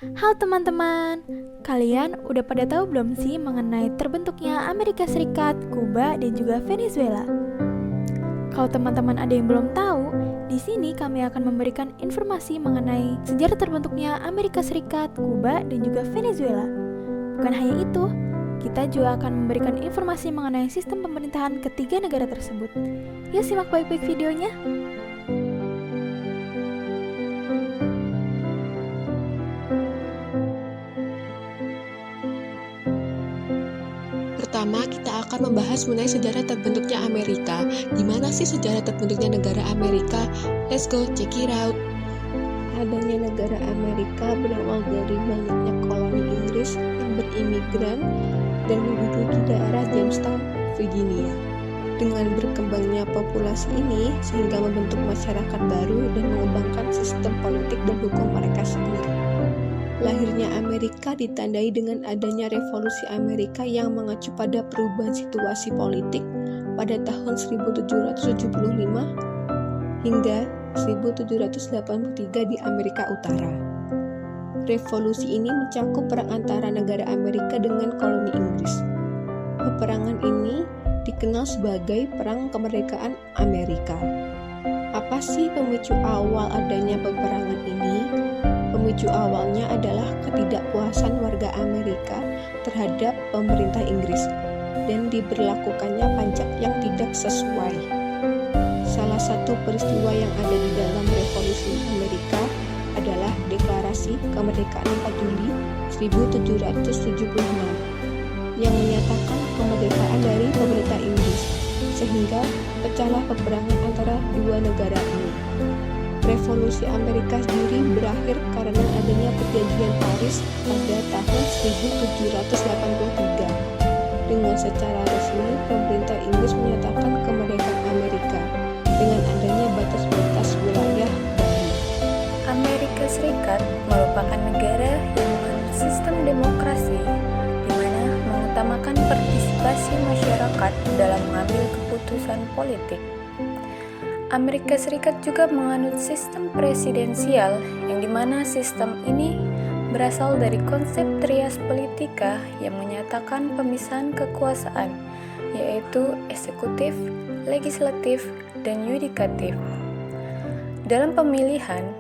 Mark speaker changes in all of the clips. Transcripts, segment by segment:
Speaker 1: Halo teman-teman, kalian udah pada tahu belum sih mengenai terbentuknya Amerika Serikat, Kuba, dan juga Venezuela? Kalau teman-teman ada yang belum tahu, di sini kami akan memberikan informasi mengenai sejarah terbentuknya Amerika Serikat, Kuba, dan juga Venezuela. Bukan hanya itu, kita juga akan memberikan informasi mengenai sistem pemerintahan ketiga negara tersebut. Yuk simak baik-baik videonya.
Speaker 2: Pertama, kita akan membahas mengenai sejarah terbentuknya Amerika. Gimana sih sejarah terbentuknya negara Amerika? Let's go check it out. Adanya negara Amerika berawal dari banyaknya koloni Inggris yang berimigran dan menduduki daerah Jamestown, Virginia. Dengan berkembangnya populasi ini, sehingga membentuk masyarakat baru dan mengembangkan sistem politik dan hukum mereka sendiri. Lahirnya Amerika ditandai dengan adanya revolusi Amerika yang mengacu pada perubahan situasi politik pada tahun 1775 hingga 1783 di Amerika Utara. Revolusi ini mencakup perang antara negara Amerika dengan koloni Inggris. Peperangan ini dikenal sebagai Perang Kemerdekaan Amerika. Apa sih pemicu awal adanya peperangan ini? Pemicu awalnya adalah ketidakpuasan warga Amerika terhadap pemerintah Inggris dan diberlakukannya pajak yang tidak sesuai. Salah satu peristiwa yang ada di dalam revolusi Amerika adalah Deklarasi Kemerdekaan 4 Juli 1776 yang menyatakan kemerdekaan dari pemerintah Inggris, sehingga pecahlah peperangan antara dua negara ini. Revolusi Amerika sendiri berakhir karena adanya Perjanjian Paris pada tahun 1783. Dengan secara resmi, pemerintah Inggris menyatakan kemerdekaan Amerika dengan adanya batas-batas wilayah baru.
Speaker 3: Amerika Serikat merupakan negara yang menganut sistem demokrasi, di mana mengutamakan partisipasi masyarakat dalam mengambil keputusan politik. Amerika Serikat juga menganut sistem presidensial, yang dimana sistem ini berasal dari konsep trias politika yang menyatakan pemisahan kekuasaan, yaitu eksekutif, legislatif, dan yudikatif. Dalam pemilihan,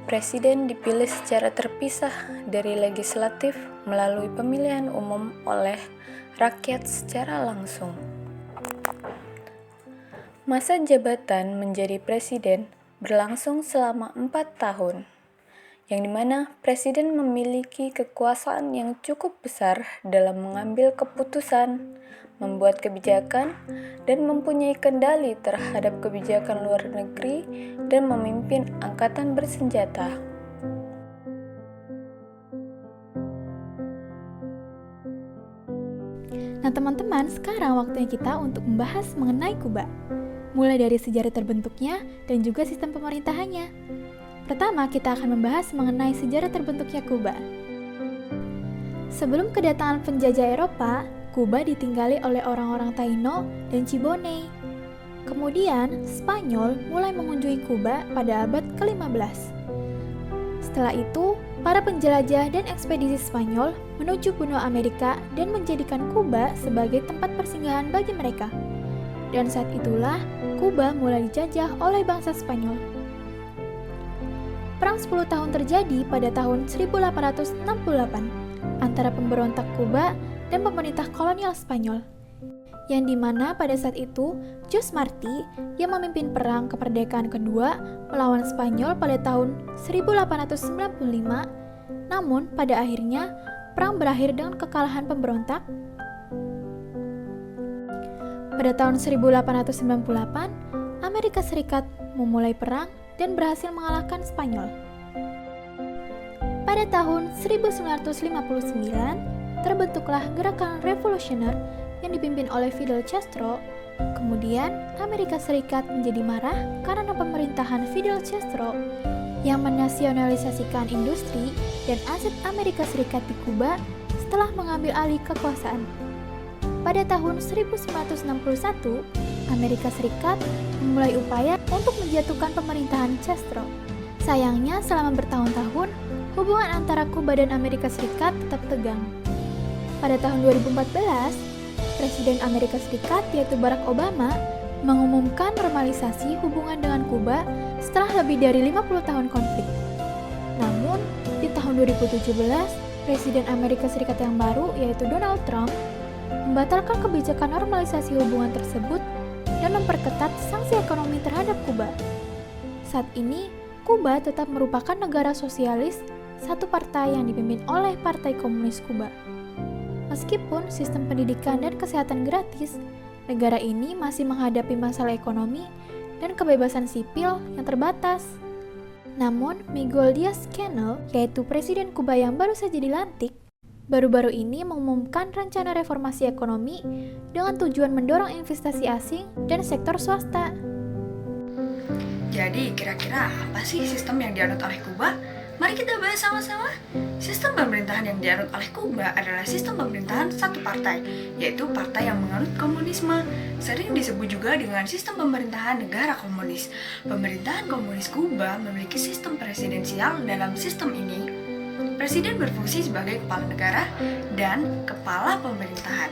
Speaker 3: presiden dipilih secara terpisah dari legislatif melalui pemilihan umum oleh rakyat secara langsung. Masa jabatan menjadi presiden berlangsung selama 4 tahun, yang dimana presiden memiliki kekuasaan yang cukup besar dalam mengambil keputusan, membuat kebijakan, dan mempunyai kendali terhadap kebijakan luar negeri dan memimpin angkatan bersenjata.
Speaker 1: Nah teman-teman, sekarang waktunya kita untuk membahas mengenai Kuba. Mulai dari sejarah terbentuknya dan juga sistem pemerintahannya. Pertama, kita akan membahas mengenai sejarah terbentuknya Kuba. Sebelum kedatangan penjajah Eropa, Kuba ditinggali oleh orang-orang Taino dan Ciboney. Kemudian, Spanyol mulai mengunjungi Kuba pada abad ke-15. Setelah itu, para penjelajah dan ekspedisi Spanyol menuju benua Amerika dan menjadikan Kuba sebagai tempat persinggahan bagi mereka. Dan saat itulah, Kuba mulai dijajah oleh bangsa Spanyol. Perang 10 tahun terjadi pada tahun 1868 antara pemberontak Kuba dan pemerintah kolonial Spanyol, yang dimana pada saat itu Jose Marti yang memimpin perang kemerdekaan kedua melawan Spanyol pada tahun 1895. Namun pada akhirnya perang berakhir dengan kekalahan pemberontak. Pada tahun 1898, Amerika Serikat memulai perang dan berhasil mengalahkan Spanyol. Pada tahun 1959, terbentuklah gerakan revolusioner yang dipimpin oleh Fidel Castro. Kemudian, Amerika Serikat menjadi marah karena pemerintahan Fidel Castro yang menasionalisasikan industri dan aset Amerika Serikat di Kuba setelah mengambil alih kekuasaan. Pada tahun 1961, Amerika Serikat memulai upaya untuk menjatuhkan pemerintahan Castro. Sayangnya, selama bertahun-tahun, hubungan antara Kuba dan Amerika Serikat tetap tegang. Pada tahun 2014, Presiden Amerika Serikat yaitu Barack Obama mengumumkan normalisasi hubungan dengan Kuba setelah lebih dari 50 tahun konflik. Namun, di tahun 2017, Presiden Amerika Serikat yang baru yaitu Donald Trump membatalkan kebijakan normalisasi hubungan tersebut dan memperketat sanksi ekonomi terhadap Kuba. Saat ini, Kuba tetap merupakan negara sosialis, satu partai yang dipimpin oleh Partai Komunis Kuba. Meskipun sistem pendidikan dan kesehatan gratis, negara ini masih menghadapi masalah ekonomi dan kebebasan sipil yang terbatas. Namun, Miguel Diaz-Canel, yaitu Presiden Kuba yang baru saja dilantik, baru-baru ini mengumumkan rencana reformasi ekonomi dengan tujuan mendorong investasi asing dan sektor swasta.
Speaker 4: Jadi, kira-kira apa sih sistem yang dianut oleh Kuba? Mari kita bahas sama-sama. Sistem pemerintahan yang dianut oleh Kuba adalah sistem pemerintahan satu partai, yaitu partai yang menganut komunisme. Sering disebut juga dengan sistem pemerintahan negara komunis. Pemerintahan komunis Kuba memiliki sistem presidensial. Dalam sistem ini, presiden berfungsi sebagai kepala negara dan kepala pemerintahan.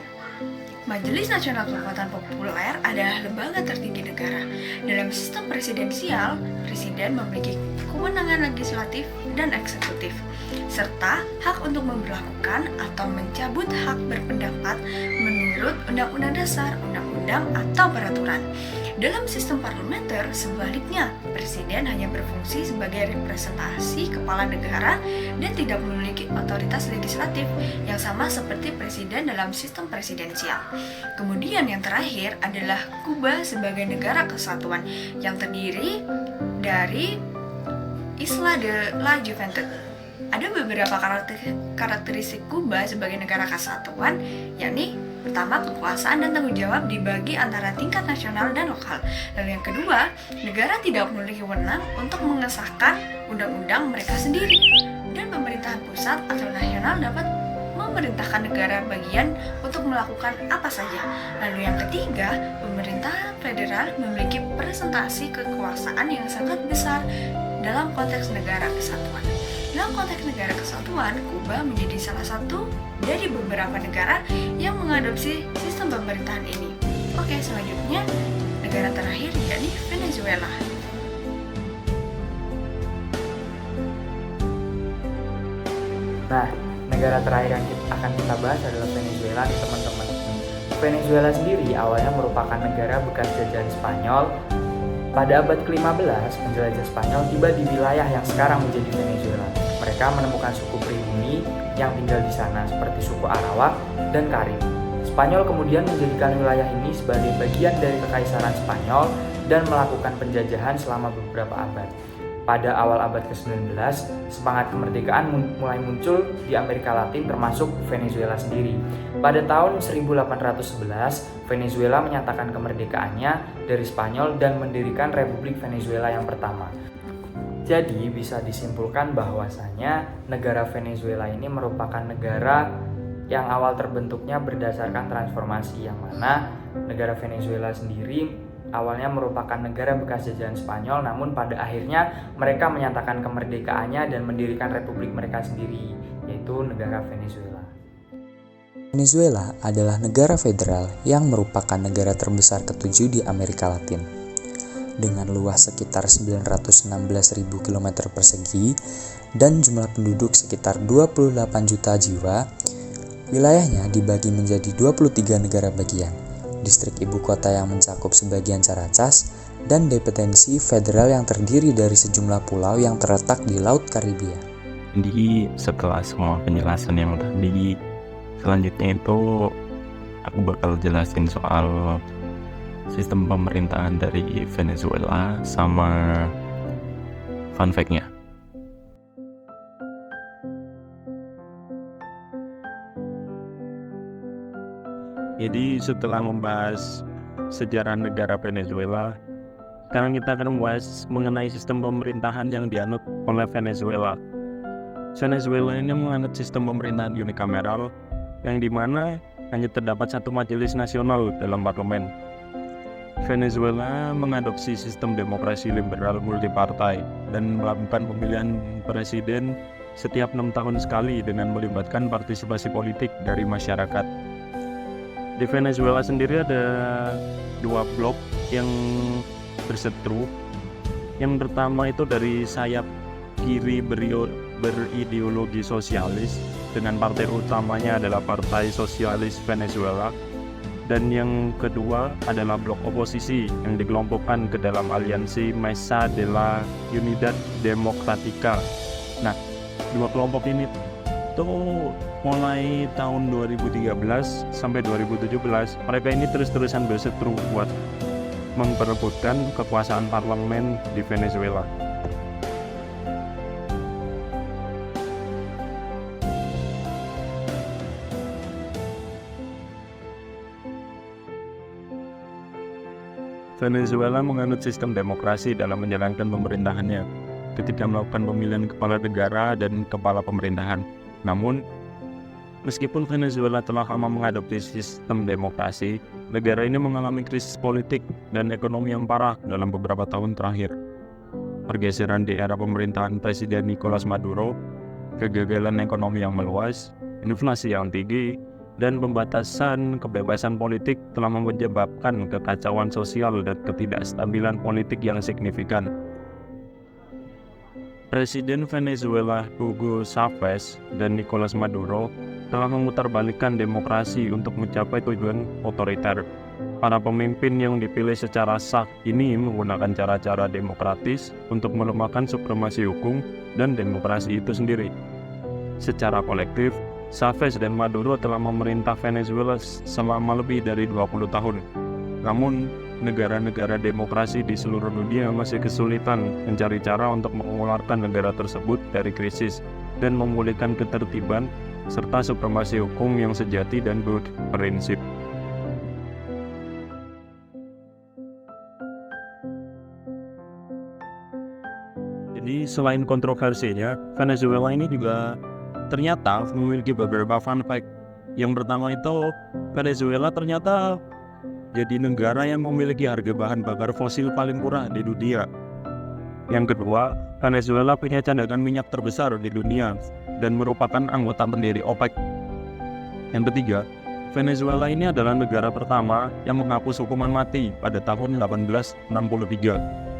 Speaker 4: Majelis Nasional Kekuatan Populer adalah lembaga tertinggi negara. Dalam sistem presidensial, presiden memiliki kewenangan legislatif dan eksekutif, serta hak untuk memberlakukan atau mencabut hak berpendapat menurut Undang-Undang Dasar, Undang-Undang, atau peraturan. Dalam sistem parlementer, sebaliknya, presiden hanya berfungsi sebagai representasi kepala negara dan tidak memiliki otoritas legislatif yang sama seperti presiden dalam sistem presidensial. Kemudian yang terakhir adalah Kuba sebagai negara kesatuan yang terdiri dari Isla de la Juventud. Ada beberapa karakteristik Kuba sebagai negara kesatuan, yakni pertama, kekuasaan dan tanggung jawab dibagi antara tingkat nasional dan lokal. Lalu yang kedua, negara tidak memiliki wewenang untuk mengesahkan undang-undang mereka sendiri. Dan pemerintahan pusat atau nasional dapat memerintahkan negara bagian untuk melakukan apa saja. Lalu yang ketiga, pemerintah federal memiliki presentasi kekuasaan yang sangat besar dalam konteks negara kesatuan. Dalam konteks negara kesatuan, Kuba menjadi salah satu dari beberapa negara yang mengadopsi sistem pemerintahan ini. Oke, selanjutnya negara terakhir yakni Venezuela.
Speaker 5: Nah, negara terakhir yang akan kita bahas adalah Venezuela nih teman-teman. Venezuela sendiri awalnya merupakan negara bekas jajahan Spanyol. Pada abad ke-15, penjelajah Spanyol tiba di wilayah yang sekarang menjadi Venezuela. Mereka menemukan suku pribumi yang tinggal di sana seperti suku Arawak dan Karib. Spanyol kemudian menjadikan wilayah ini sebagai bagian dari Kekaisaran Spanyol dan melakukan penjajahan selama beberapa abad. Pada awal abad ke-19, semangat kemerdekaan mulai muncul di Amerika Latin termasuk Venezuela sendiri. Pada tahun 1811, Venezuela menyatakan kemerdekaannya dari Spanyol dan mendirikan Republik Venezuela yang pertama. Jadi bisa disimpulkan bahwasanya negara Venezuela ini merupakan negara yang awal terbentuknya berdasarkan transformasi, yang mana negara Venezuela sendiri awalnya merupakan negara bekas jajahan Spanyol, namun pada akhirnya mereka menyatakan kemerdekaannya dan mendirikan republik mereka sendiri, yaitu negara Venezuela.
Speaker 6: Venezuela adalah negara federal yang merupakan negara terbesar ketujuh di Amerika Latin. Dengan luas sekitar 916.000 km persegi dan jumlah penduduk sekitar 28 juta jiwa, wilayahnya dibagi menjadi 23 negara bagian. Distrik ibu kota yang mencakup sebagian Caracas, dan dependensi federal yang terdiri dari sejumlah pulau yang terletak di Laut Karibia.
Speaker 7: Jadi setelah semua penjelasan yang tadi, selanjutnya itu aku bakal jelasin soal sistem pemerintahan dari Venezuela sama fun fact-nya. Jadi setelah membahas sejarah negara Venezuela, sekarang kita akan membahas mengenai sistem pemerintahan yang dianut oleh Venezuela. Venezuela ini menganut sistem pemerintahan unikameral, yang dimana hanya terdapat satu majelis nasional dalam parlemen. Venezuela mengadopsi sistem demokrasi liberal multipartai dan melakukan pemilihan presiden setiap 6 tahun sekali dengan melibatkan partisipasi politik dari masyarakat. Di Venezuela sendiri ada 2 blok yang berseteru. Yang pertama itu dari sayap kiri berideologi sosialis dengan partai utamanya adalah Partai Sosialis Venezuela, dan yang kedua adalah blok oposisi yang dikelompokkan ke dalam aliansi Mesa de la Unidad Democrática. Nah, dua kelompok ini tuh mulai tahun 2013 sampai 2017 mereka ini terus-terusan berseteru buat memperebutkan kekuasaan parlemen di Venezuela. Venezuela menganut sistem demokrasi dalam menjalankan pemerintahannya ketika melakukan pemilihan kepala negara dan kepala pemerintahan. Namun, meskipun Venezuela telah lama mengadopsi sistem demokrasi, negara ini mengalami krisis politik dan ekonomi yang parah dalam beberapa tahun terakhir. Pergeseran di era pemerintahan Presiden Nicolas Maduro, kegagalan ekonomi yang meluas, inflasi yang tinggi, dan pembatasan kebebasan politik telah menyebabkan kekacauan sosial dan ketidakstabilan politik yang signifikan. Presiden Venezuela Hugo Chavez dan Nicolas Maduro telah memutarbalikkan demokrasi untuk mencapai tujuan otoriter. Para pemimpin yang dipilih secara sah ini menggunakan cara-cara demokratis untuk melemahkan supremasi hukum dan demokrasi itu sendiri. Secara kolektif, Chavez dan Maduro telah memerintah Venezuela selama lebih dari 20 tahun. Namun, negara-negara demokrasi di seluruh dunia masih kesulitan mencari cara untuk mengeluarkan negara tersebut dari krisis dan memulihkan ketertiban serta supremasi hukum yang sejati dan berprinsip. Jadi selain kontroversinya, Venezuela ini juga ternyata memiliki beberapa fun fact. Yang pertama itu, Venezuela ternyata jadi negara yang memiliki harga bahan bakar fosil paling murah di dunia. Yang kedua, Venezuela punya cadangan minyak terbesar di dunia dan merupakan anggota pendiri OPEC. Yang ketiga, Venezuela ini adalah negara pertama yang menghapus hukuman mati pada tahun 1863.